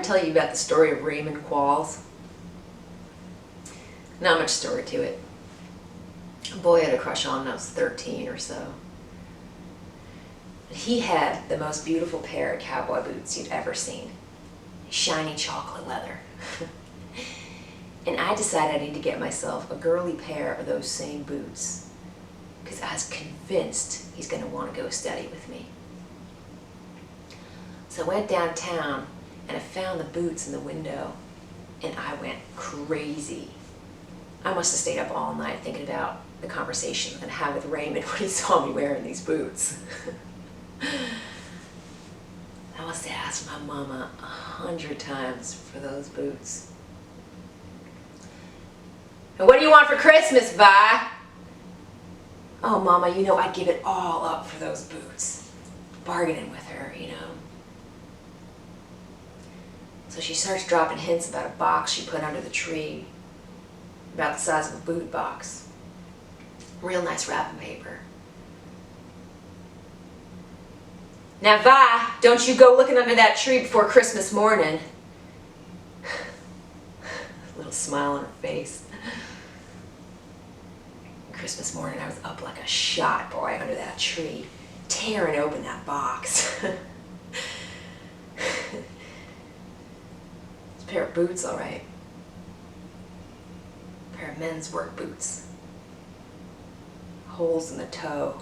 tell you about the story of Raymond Qualls. Not much story to it. A boy had a crush on him when I was 13 or so. He had the most beautiful pair of cowboy boots you'd ever seen. Shiny chocolate leather. And I decided I need to get myself a girly pair of those same boots, because I was convinced he's going to want to go steady with me. So I went downtown and I found the boots in the window, and I went crazy. I must have stayed up all night thinking about the conversation I'm going to have with Raymond when he saw me wearing these boots. I must have asked my mama 100 times for those boots. And what do you want for Christmas, Vi? Oh, Mama, you know I'd give it all up for those boots. Bargaining with her, you know. So she starts dropping hints about a box she put under the tree, about the size of a boot box. Real nice wrapping paper. Now, Vi, don't you go looking under that tree before Christmas morning. A little smile on her face. Christmas morning, I was up like a shot, boy, under that tree, tearing open that box. It's a pair of boots, all right. A pair of men's work boots. Holes in the toe.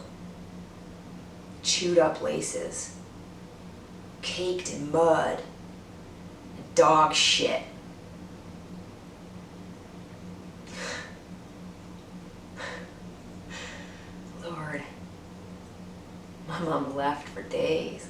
Chewed up laces. Caked in mud. And dog shit. Lord, my mom left for days.